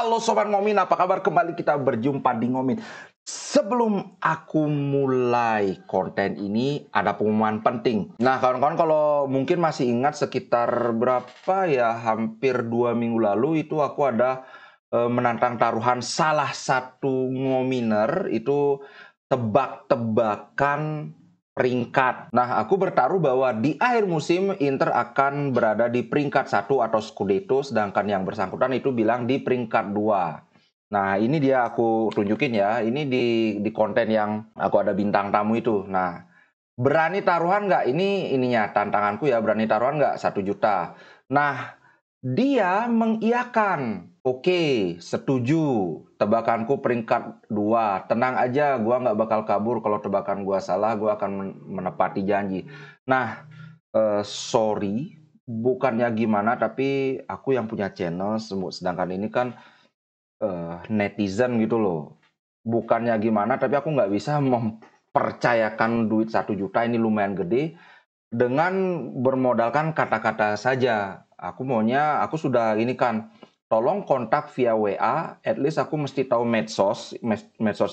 Halo Sobat Ngomin, apa kabar? Kembali kita berjumpa di Ngomin. Sebelum aku mulai konten ini, ada pengumuman penting. Nah, kawan-kawan kalau mungkin masih ingat sekitar berapa ya, hampir 2 minggu lalu itu aku ada menantang taruhan salah satu ngominer itu tebak-tebakan peringkat. Nah, aku bertaruh bahwa di akhir musim Inter akan berada di peringkat 1 atau Scudetto, sedangkan yang bersangkutan itu bilang di peringkat 2. Nah, ini dia aku tunjukin ya. Ini di konten yang aku ada bintang tamu itu. Nah, berani taruhan nggak? Ini ininya tantanganku ya. Berani taruhan nggak? 1 juta. Nah, dia mengiyakan. Oke, setuju. Tebakanku peringkat 2. Tenang aja, gua nggak bakal kabur. Kalau tebakan gua salah, gua akan menepati janji. Nah, sorry, bukannya gimana, tapi aku yang punya channel, sedangkan ini kan netizen gitu loh. Bukannya gimana, tapi aku nggak bisa mempercayakan duit 1 juta ini lumayan gede dengan bermodalkan kata-kata saja. Aku sudah ini kan, tolong kontak via WA, at least aku mesti tahu medsos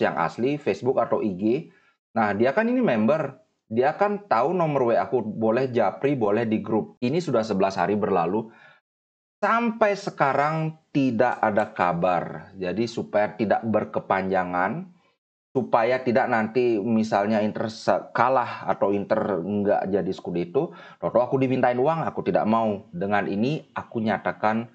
yang asli, Facebook atau IG. Nah, dia kan ini member, dia kan tahu nomor WA aku, boleh japri, boleh di grup. Ini sudah 11 hari berlalu, sampai sekarang tidak ada kabar. Jadi supaya tidak berkepanjangan, supaya tidak nanti misalnya Inter kalah atau Inter nggak jadi Scudetto, atau aku dimintain uang, aku tidak mau. Dengan ini aku nyatakan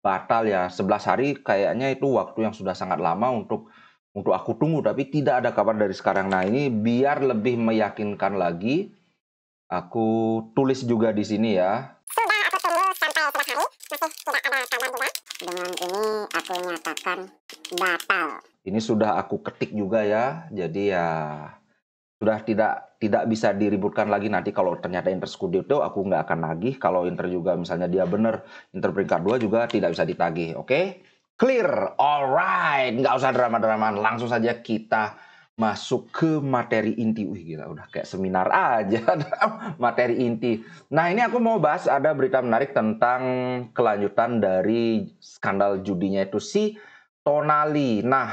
batal ya. 11 hari kayaknya itu waktu yang sudah sangat lama untuk aku tunggu, tapi tidak ada kabar dari sekarang. Nah, ini biar lebih meyakinkan lagi, aku tulis juga di sini ya. Sudah aku tunggu sampai 11 hari, masih tidak ada kabar juga. Dengan ini aku nyatakan batal. Ini sudah aku ketik juga ya. Jadi ya sudah tidak bisa diributkan lagi. Nanti kalau ternyata Inter Scudetto aku nggak akan nagih. Kalau Inter juga misalnya dia bener Inter peringkat 2 juga tidak bisa ditagih. Oke? Clear. Alright, nggak usah drama-dramaan. Langsung saja kita masuk ke materi inti. Wih, gila, udah kayak seminar aja. Materi inti. Nah, ini aku mau bahas, ada berita menarik tentang kelanjutan dari skandal judinya itu si Tonali. Nah,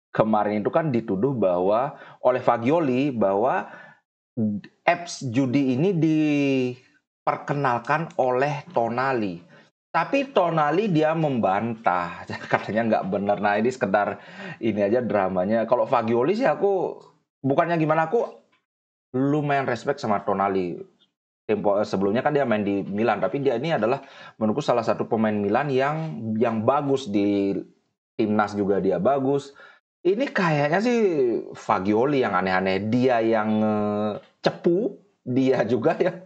kemarin itu kan dituduh bahwa oleh Fagioli bahwa apps judi ini diperkenalkan oleh Tonali. Tapi Tonali dia membantah, katanya nggak benar. Nah, ini sekedar ini aja dramanya. Kalau Fagioli sih aku bukannya gimana, aku lumayan respect sama Tonali. Sebelumnya kan dia main di Milan, tapi dia ini adalah menurutku salah satu pemain Milan yang bagus, di timnas juga dia bagus. Ini kayaknya sih Fagioli yang aneh-aneh. Dia yang cepu, dia juga ya.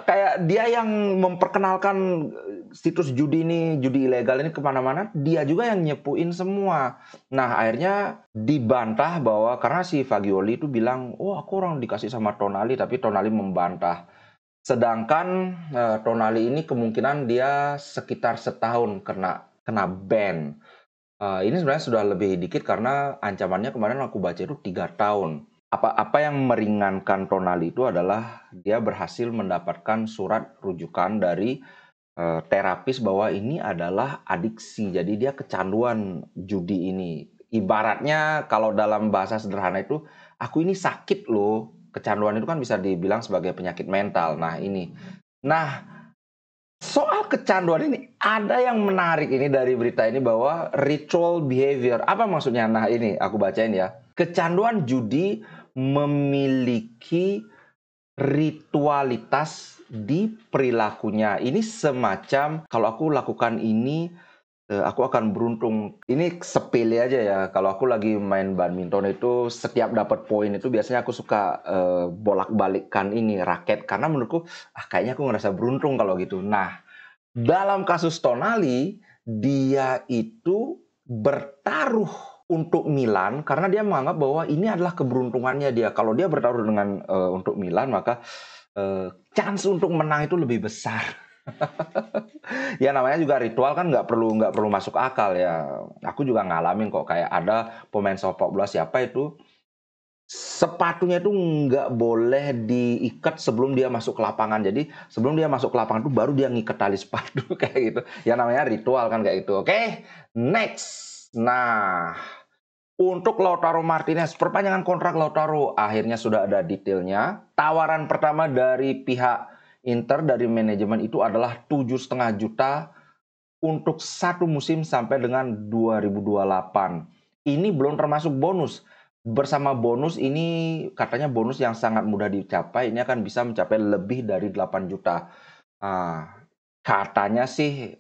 Kayak dia yang memperkenalkan situs judi ini, judi ilegal ini kemana-mana. Dia juga yang nyepuin semua. Nah, akhirnya dibantah bahwa karena si Fagioli itu bilang, oh aku orang dikasih sama Tonali, tapi Tonali membantah. Sedangkan Tonali ini kemungkinan dia sekitar setahun kena ban. Ini sebenarnya sudah lebih dikit karena ancamannya kemarin aku baca itu 3 tahun. Apa yang meringankan Tonali itu adalah dia berhasil mendapatkan surat rujukan dari terapis bahwa ini adalah adiksi. Jadi dia kecanduan judi ini. Ibaratnya kalau dalam bahasa sederhana itu, aku ini sakit loh. Kecanduan itu kan bisa dibilang sebagai penyakit mental. Nah, ini. Nah, soal kecanduan ini, ada yang menarik ini dari berita ini bahwa ritual behavior. Apa maksudnya? Nah, ini aku bacain ya. Kecanduan judi memiliki ritualitas di perilakunya. Ini semacam kalau aku lakukan ini, aku akan beruntung. Ini sepele aja ya. Kalau aku lagi main badminton itu, setiap dapat poin itu biasanya aku suka bolak-balikkan ini raket. Karena menurutku, kayaknya aku ngerasa beruntung kalau gitu. Nah, dalam kasus Tonali, dia itu bertaruh untuk Milan karena dia menganggap bahwa ini adalah keberuntungannya dia. Kalau dia bertaruh dengan untuk Milan, maka chance untuk menang itu lebih besar. Ya namanya juga ritual kan nggak perlu masuk akal ya. Aku juga ngalamin kok, kayak ada pemain sepak bola siapa itu sepatunya itu nggak boleh diikat sebelum dia masuk ke lapangan. Jadi sebelum dia masuk ke lapangan itu baru dia ngikat tali sepatu kayak gitu. Ya namanya ritual kan kayak gitu. Oke, next. Nah, untuk Lautaro Martinez, perpanjangan kontrak Lautaro akhirnya sudah ada detailnya. Tawaran pertama dari pihak Inter dari manajemen itu adalah 7,5 juta untuk satu musim sampai dengan 2028. Ini belum termasuk bonus. Bersama bonus ini katanya bonus yang sangat mudah dicapai. Ini akan bisa mencapai lebih dari 8 juta. Ah, katanya sih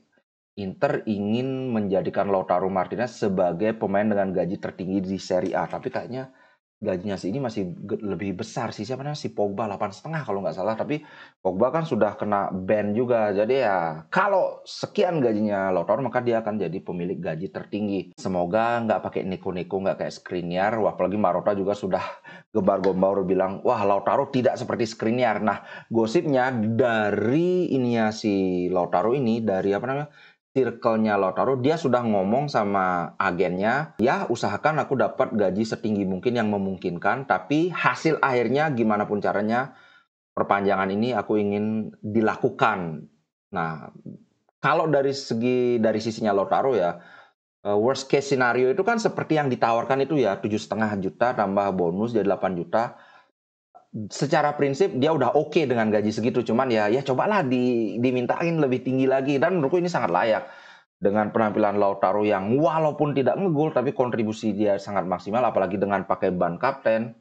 Inter ingin menjadikan Lautaro Martinez sebagai pemain dengan gaji tertinggi di Serie A. Tapi kayaknya gajinya si ini masih lebih besar sih. Siapa namanya? Si Pogba 8,5 kalau nggak salah. Tapi Pogba kan sudah kena ban juga. Jadi ya kalau sekian gajinya Lautaro maka dia akan jadi pemilik gaji tertinggi. Semoga nggak pakai neko-neko, nggak kayak Skriniar. Wah, apalagi Marotta juga sudah gembar-gembor bilang, wah Lautaro tidak seperti Skriniar. Nah, gosipnya dari ininya si Lautaro ini, dari apa namanya, circle-nya Lautaro, dia sudah ngomong sama agennya, ya usahakan aku dapat gaji setinggi mungkin yang memungkinkan, tapi hasil akhirnya gimana pun caranya, perpanjangan ini aku ingin dilakukan. Nah, kalau dari sisinya Lautaro ya, worst case scenario itu kan seperti yang ditawarkan itu ya, 7,5 juta tambah bonus jadi 8 juta. Secara prinsip dia udah oke dengan gaji segitu, cuman ya cobalah dimintain lebih tinggi lagi, dan menurutku ini sangat layak dengan penampilan Lautaro yang walaupun tidak ngegol tapi kontribusi dia sangat maksimal, apalagi dengan pakai ban kapten,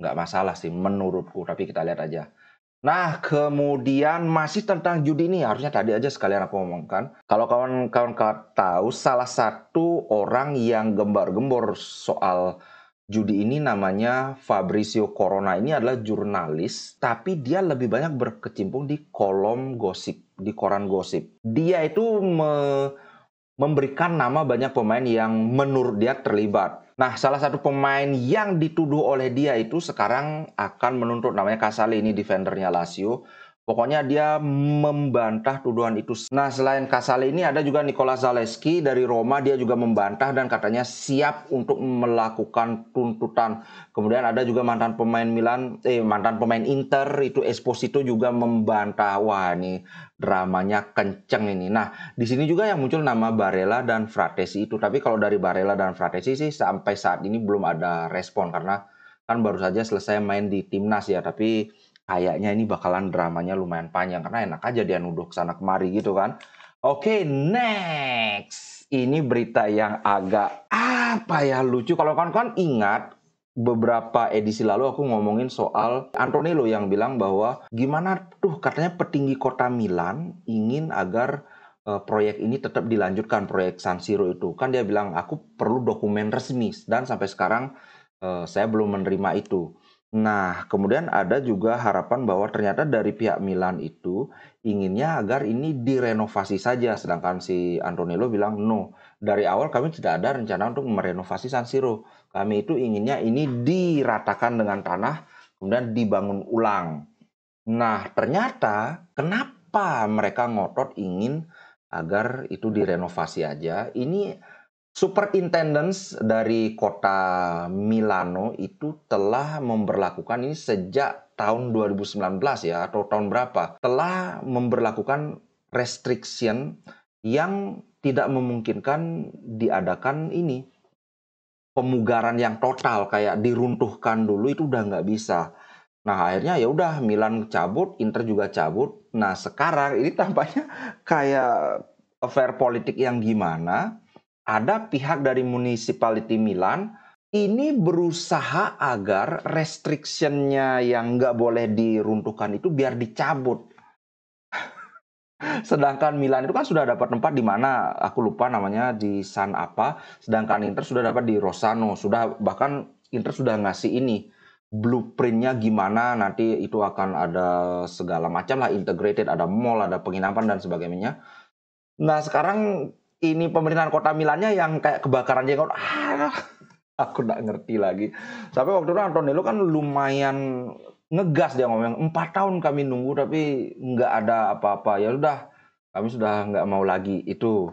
nggak masalah sih menurutku, tapi kita lihat aja. Nah, kemudian masih tentang judi ini, harusnya tadi aja sekalian aku ngomongkan. Kalau kawan-kawan tahu, salah satu orang yang gembar-gembor soal judi ini namanya Fabrizio Corona. Ini adalah jurnalis, tapi dia lebih banyak berkecimpung di kolom gosip, di koran gosip. Dia itu memberikan nama banyak pemain yang menurut dia terlibat. Nah, salah satu pemain yang dituduh oleh dia itu sekarang akan menuntut, namanya Casale, ini defendernya Lazio. Pokoknya dia membantah tuduhan itu. Nah, selain Casale ini ada juga Nicola Zalewski dari Roma, dia juga membantah dan katanya siap untuk melakukan tuntutan. Kemudian ada juga mantan pemain Inter itu Esposito juga membantah. Wah, ini dramanya kenceng ini. Nah, di sini juga yang muncul nama Barella dan Fratesi itu. Tapi kalau dari Barella dan Fratesi sih sampai saat ini belum ada respon karena kan baru saja selesai main di timnas ya. Tapi kayaknya ini bakalan dramanya lumayan panjang karena enak aja dia nuduh kesana kemari gitu kan. Oke, next. Ini berita yang agak lucu. Kalau kawan-kawan ingat, beberapa edisi lalu aku ngomongin soal Antonello yang bilang bahwa gimana tuh katanya petinggi kota Milan ingin agar proyek ini tetap dilanjutkan, proyek San Siro itu. Kan dia bilang aku perlu dokumen resmi dan sampai sekarang saya belum menerima itu. Nah, kemudian ada juga harapan bahwa ternyata dari pihak Milan itu inginnya agar ini direnovasi saja, sedangkan si Antonello bilang no, dari awal kami tidak ada rencana untuk merenovasi San Siro. Kami itu inginnya ini diratakan dengan tanah, kemudian dibangun ulang. Nah, ternyata kenapa mereka ngotot ingin agar itu direnovasi aja? Ini Superintendents dari kota Milano itu telah memberlakukan ini sejak tahun 2019 ya, atau tahun berapa, telah memberlakukan restriction yang tidak memungkinkan diadakan ini pemugaran yang total, kayak diruntuhkan dulu itu udah nggak bisa. Nah, akhirnya ya udah Milan cabut, Inter juga cabut. Nah, sekarang ini tampaknya kayak affair politik yang gimana. Ada pihak dari Municipality Milan ini berusaha agar restriction-nya yang nggak boleh diruntuhkan itu biar dicabut. Sedangkan Milan itu kan sudah dapat tempat di mana, aku lupa namanya, di San apa. Sedangkan Inter sudah dapat di Rossano. Sudah, bahkan Inter sudah ngasih ini blueprint-nya gimana nanti itu akan ada segala macam lah, integrated, ada mall, ada penginapan dan sebagainya. Nah, sekarang ini pemerintahan kota Milannya yang kayak kebakaran jenggot. Aku nggak ngerti lagi. Tapi waktu itu Antonello kan lumayan ngegas, dia ngomong 4 tahun kami nunggu tapi nggak ada apa-apa. Ya udah, kami sudah nggak mau lagi itu.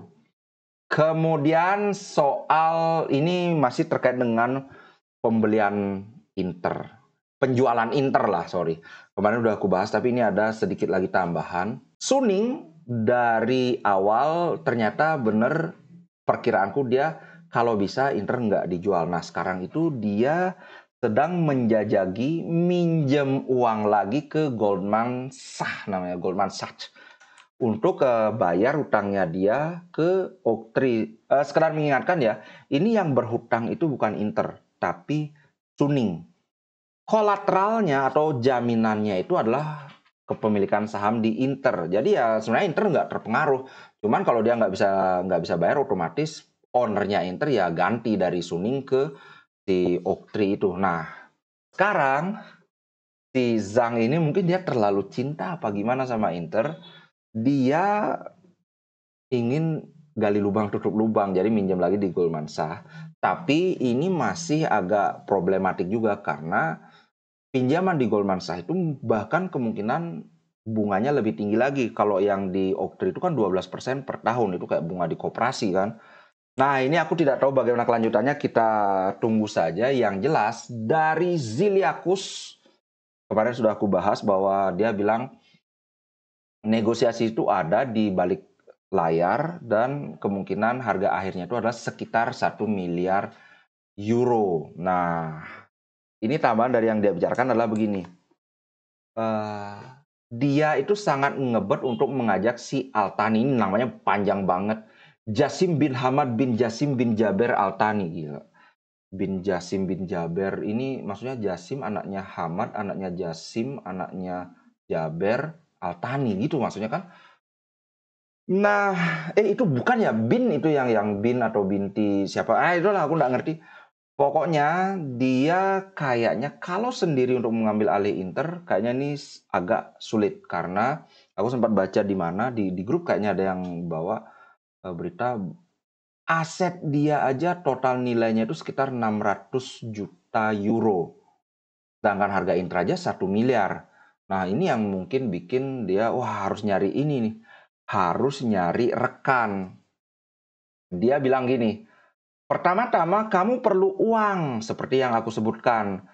Kemudian soal ini masih terkait dengan pembelian Inter. Penjualan Inter lah, sorry. Kemarin udah aku bahas, tapi ini ada sedikit lagi tambahan. Suning dari awal ternyata bener perkiraanku dia kalau bisa Inter nggak dijual. Nah sekarang itu dia sedang menjajaki minjem uang lagi ke Goldman Sachs, namanya Goldman Sachs, untuk bayar utangnya dia ke Oaktree. Sekedar mengingatkan ya, ini yang berhutang itu bukan Inter, tapi Suning. Kolateralnya atau jaminannya itu adalah kepemilikan saham di Inter. Jadi ya sebenarnya Inter nggak terpengaruh. Cuman kalau dia nggak bisa bayar, otomatis ownernya Inter ya ganti dari Suning ke si Oaktree itu. Nah sekarang si Zhang ini mungkin dia terlalu cinta apa gimana sama Inter. Dia ingin gali lubang tutup lubang, jadi minjem lagi di Goldman Sachs. Tapi ini masih agak problematik juga karena pinjaman di Goldman Sachs itu bahkan kemungkinan bunganya lebih tinggi lagi. Kalau yang di Oaktree itu kan 12% per tahun, itu kayak bunga di koperasi kan. Nah ini aku tidak tahu bagaimana kelanjutannya, kita tunggu saja. Yang jelas dari Ziliakus, kemarin sudah aku bahas bahwa dia bilang negosiasi itu ada di balik layar dan kemungkinan harga akhirnya itu adalah sekitar 1 miliar euro. Nah, ini tambahan dari yang dia bicarakan adalah begini. Dia itu sangat ngebet untuk mengajak si Al-Thani, ini namanya panjang banget. Jasim bin Hamad bin Jasim bin Jaber Al-Thani, gila. Bin Jasim bin Jaber, ini maksudnya Jasim anaknya Hamad, anaknya Jasim, anaknya Jaber Al-Thani gitu maksudnya kan. Nah, itu bukan ya bin itu yang bin atau binti siapa? Itulah aku nggak ngerti. Pokoknya dia kayaknya kalau sendiri untuk mengambil alih Inter kayaknya ini agak sulit karena aku sempat baca di mana di grup kayaknya ada yang bawa berita aset dia aja total nilainya itu sekitar 600 juta euro. Sedangkan harga Inter aja 1 miliar. Nah, ini yang mungkin bikin dia wah harus nyari ini nih. Harus nyari rekan. Dia bilang gini, pertama-tama kamu perlu uang seperti yang aku sebutkan.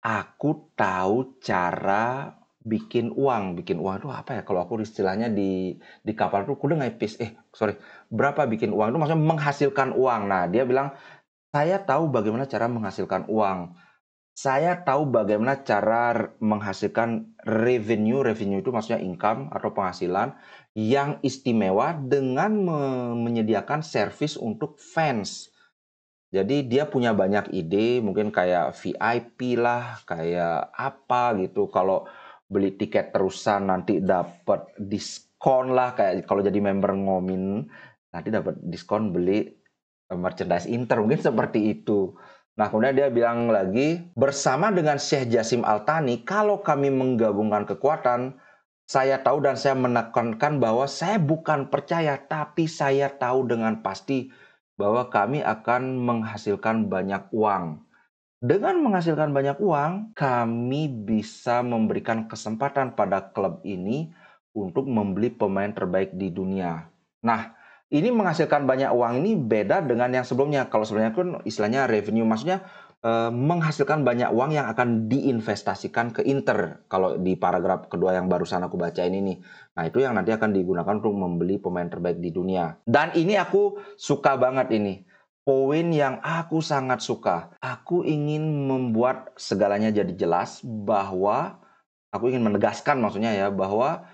Aku tahu cara bikin uang. Bikin uang itu apa ya? Kalau aku istilahnya di kapal itu kudu ngepis. Berapa bikin uang itu maksudnya menghasilkan uang. Nah, dia bilang, saya tahu bagaimana cara menghasilkan uang. Saya tahu bagaimana cara menghasilkan revenue. Revenue itu maksudnya income atau penghasilan yang istimewa dengan menyediakan service untuk fans. Jadi dia punya banyak ide, mungkin kayak VIP lah, kayak apa gitu. Kalau beli tiket terusan nanti dapat diskon lah, kayak kalau jadi member Ngomin nanti dapat diskon beli merchandise Inter, mungkin seperti itu. Nah kemudian dia bilang lagi, bersama dengan Syekh Jasim Al-Thani, kalau kami menggabungkan kekuatan, saya tahu dan saya menekankan bahwa saya bukan percaya, tapi saya tahu dengan pasti bahwa kami akan menghasilkan banyak uang. Dengan menghasilkan banyak uang, kami bisa memberikan kesempatan pada klub ini untuk membeli pemain terbaik di dunia. Nah, ini menghasilkan banyak uang ini beda dengan yang sebelumnya. Kalau sebelumnya kan istilahnya revenue, maksudnya menghasilkan banyak uang yang akan diinvestasikan ke Inter. Kalau di paragraf kedua yang barusan aku bacain ini. Nah, itu yang nanti akan digunakan untuk membeli pemain terbaik di dunia. Dan ini aku suka banget ini. Poin yang aku sangat suka. Aku ingin membuat segalanya jadi jelas bahwa aku ingin menegaskan maksudnya ya bahwa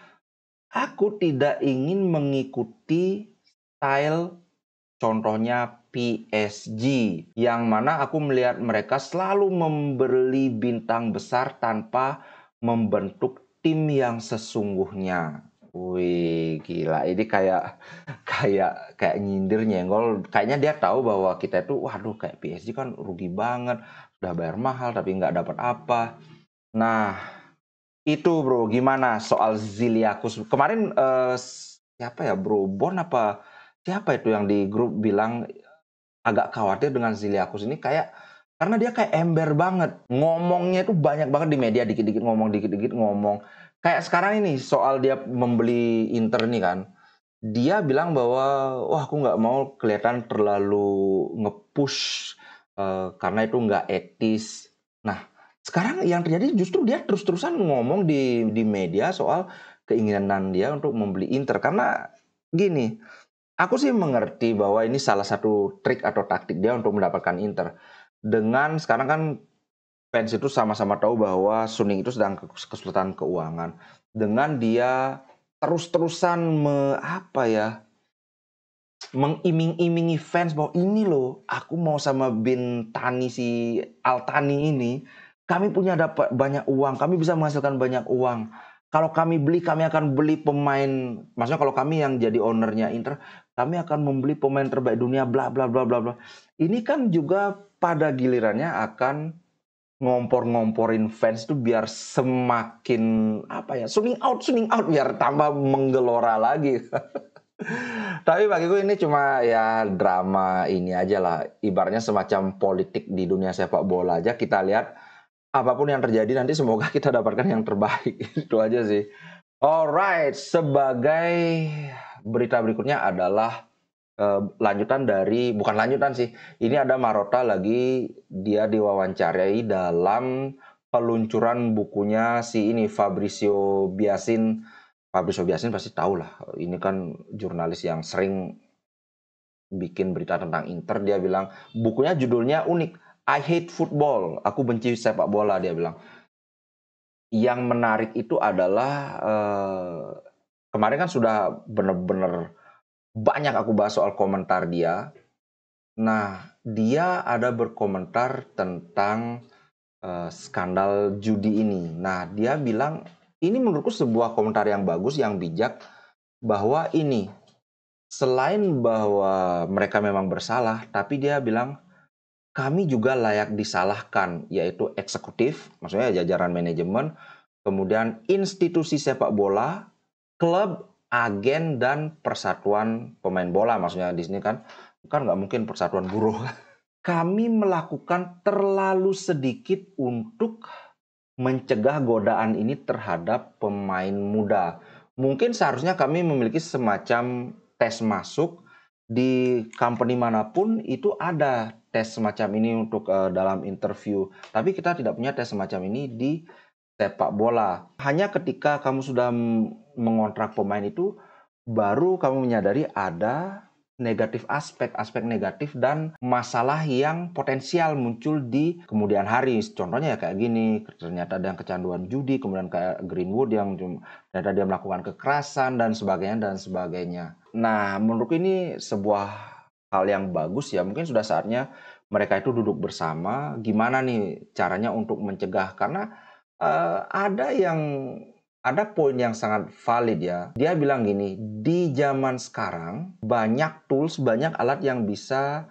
aku tidak ingin mengikuti style contohnya PSG yang mana aku melihat mereka selalu membeli bintang besar tanpa membentuk tim yang sesungguhnya. Wih, gila. Ini kayak nyindir nyenggol. Kayaknya dia tahu bahwa kita itu, waduh, kayak PSG kan rugi banget, udah bayar mahal tapi nggak dapat apa. Nah, itu bro, gimana soal Ziliakus? Kemarin siapa ya bro, Bon apa siapa itu yang di grup bilang agak khawatir dengan Ziliakus ini kayak karena dia kayak ember banget. Ngomongnya itu banyak banget di media, dikit-dikit ngomong, dikit-dikit ngomong. Kayak sekarang ini soal dia membeli Inter nih kan. Dia bilang bahwa wah aku nggak mau kelihatan terlalu nge-push karena itu nggak etis. Nah, sekarang yang terjadi justru dia terus-terusan ngomong di media soal keinginan dia untuk membeli Inter. Karena gini, aku sih mengerti bahwa ini salah satu trik atau taktik dia untuk mendapatkan Inter. Dengan sekarang kan fans itu sama-sama tahu bahwa Suning itu sedang kesulitan keuangan. Dengan dia terus-terusan mengiming-imingi fans bahwa ini loh, aku mau sama Bintani si Altani ini, kami punya dapat banyak uang, kami bisa menghasilkan banyak uang. Kalau kami beli, kami akan beli pemain. Maksudnya kalau kami yang jadi ownernya Inter, kami akan membeli pemain terbaik dunia, bla bla bla bla bla. Ini kan juga pada gilirannya akan ngompor-ngomporin fans itu biar semakin suning out biar tambah menggelora lagi. Tapi bagiku ini cuma ya drama ini aja lah. Ibaratnya semacam politik di dunia sepak bola aja. Kita lihat apapun yang terjadi nanti semoga kita dapatkan yang terbaik. Itu aja sih. Alright, sebagai berita berikutnya adalah lanjutan dari, bukan lanjutan sih. Ini ada Marotta lagi, dia diwawancarai dalam peluncuran bukunya si ini Fabrizio Biasin. Fabrizio Biasin pasti tahu lah. Ini kan jurnalis yang sering bikin berita tentang Inter. Dia bilang bukunya judulnya unik. I hate football. Aku benci sepak bola, dia bilang. Yang menarik itu adalah kemarin kan sudah bener-bener banyak aku bahas soal komentar dia. Nah, dia ada berkomentar tentang skandal judi ini. Nah, dia bilang ini menurutku sebuah komentar yang bagus, yang bijak, bahwa ini selain bahwa mereka memang bersalah, tapi dia bilang kami juga layak disalahkan, yaitu eksekutif, maksudnya jajaran manajemen, kemudian institusi sepak bola, klub, agen, dan persatuan pemain bola. Maksudnya di sini kan nggak mungkin persatuan buruh. Kami melakukan terlalu sedikit untuk mencegah godaan ini terhadap pemain muda. Mungkin seharusnya kami memiliki semacam tes masuk di company manapun itu ada tes semacam ini untuk dalam interview. Tapi kita tidak punya tes semacam ini di sepak bola. Hanya ketika kamu sudah mengontrak pemain itu, baru kamu menyadari ada aspek negatif dan masalah yang potensial muncul di kemudian hari. Contohnya ya kayak gini, ternyata ada yang kecanduan judi, kemudian kayak Greenwood yang ternyata dia melakukan kekerasan dan sebagainya. Nah, menurutku ini sebuah hal yang bagus ya. Mungkin sudah saatnya mereka itu duduk bersama, gimana nih caranya untuk mencegah. Karena ada poin yang sangat valid ya. Dia bilang gini, di zaman sekarang banyak tools, banyak alat yang bisa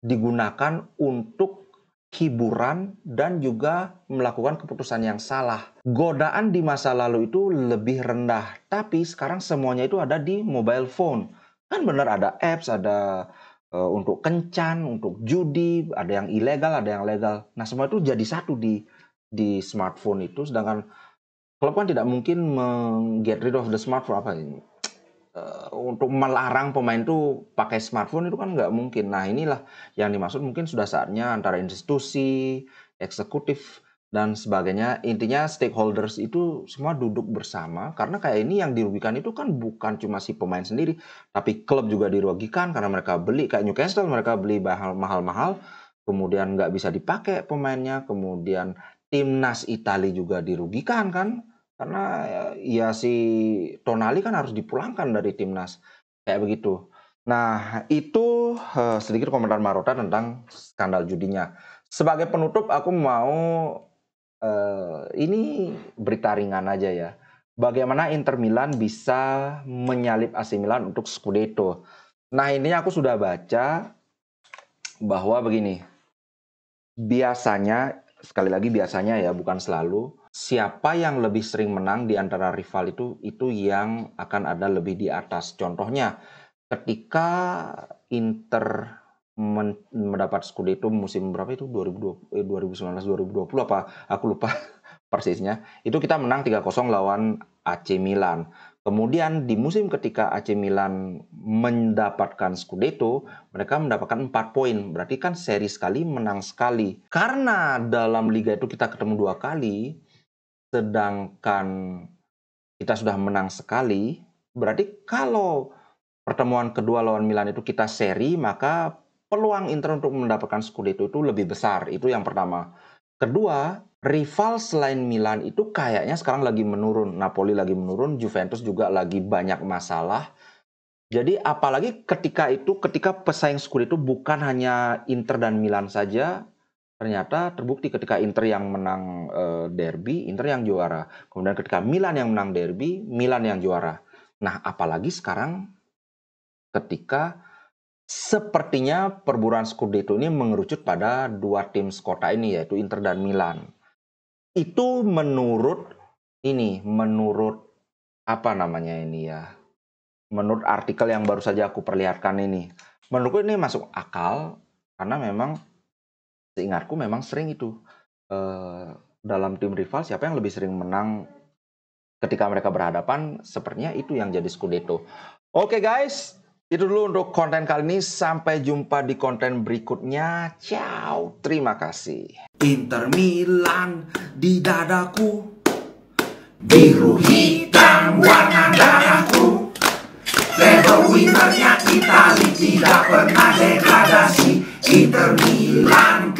digunakan untuk hiburan dan juga melakukan keputusan yang salah. Godaan di masa lalu itu lebih rendah, tapi sekarang semuanya itu ada di mobile phone. Kan benar ada apps, ada untuk kencan, untuk judi, ada yang ilegal, ada yang legal. Nah, semua itu jadi satu di smartphone itu, sedangkan klub kan tidak mungkin get rid of the smartphone untuk melarang pemain itu pakai smartphone itu kan nggak mungkin. Nah, inilah yang dimaksud, mungkin sudah saatnya antara institusi, eksekutif, dan sebagainya. Intinya stakeholders itu semua duduk bersama, karena kayak ini yang dirugikan itu kan bukan cuma si pemain sendiri, tapi klub juga dirugikan karena mereka beli, kayak Newcastle mereka beli mahal-mahal, kemudian nggak bisa dipakai pemainnya, kemudian timnas Italia juga dirugikan kan, karena ya si Tonali kan harus dipulangkan dari timnas. Kayak begitu. Nah, itu sedikit komentar Marotta tentang skandal judinya. Sebagai penutup, aku mau ini berita ringan aja ya. Bagaimana Inter Milan bisa menyalip AC Milan untuk Scudetto. Nah, ini aku sudah baca bahwa begini. Biasanya, sekali lagi biasanya ya, bukan selalu, siapa yang lebih sering menang di antara rival itu yang akan ada lebih di atas. Contohnya, ketika Inter mendapat Scudetto musim berapa itu? 2019-2020 apa? Aku lupa persisnya. Itu kita menang 3-0 lawan AC Milan. Kemudian di musim ketika AC Milan mendapatkan Scudetto, mereka mendapatkan 4 poin. Berarti kan seri sekali, menang sekali. Karena dalam liga itu kita ketemu 2 kali, sedangkan kita sudah menang sekali, berarti kalau pertemuan kedua lawan Milan itu kita seri, maka peluang Inter untuk mendapatkan Scudetto itu lebih besar. Itu yang pertama. Kedua, rival selain Milan itu kayaknya sekarang lagi menurun. Napoli lagi menurun, Juventus juga lagi banyak masalah. Jadi apalagi ketika pesaing Scudetto bukan hanya Inter dan Milan saja, ternyata terbukti ketika Inter yang menang derby, Inter yang juara. Kemudian ketika Milan yang menang derby, Milan yang juara. Nah, apalagi sekarang ketika sepertinya perburuan Scudetto ini mengerucut pada 2 tim sekota ini, yaitu Inter dan Milan. Itu menurut menurut artikel yang baru saja aku perlihatkan ini. Menurutku ini masuk akal karena memang seingatku memang sering itu dalam tim rival siapa yang lebih sering menang ketika mereka berhadapan, sepertinya itu yang jadi Scudetto. Oke guys, itu dulu untuk konten kali ini. Sampai jumpa di konten berikutnya. Ciao, terima kasih. Inter Milan di dadaku, biru hitam warna darahku. Level winnernya Itali, tidak pernah degradasi. Inter Milan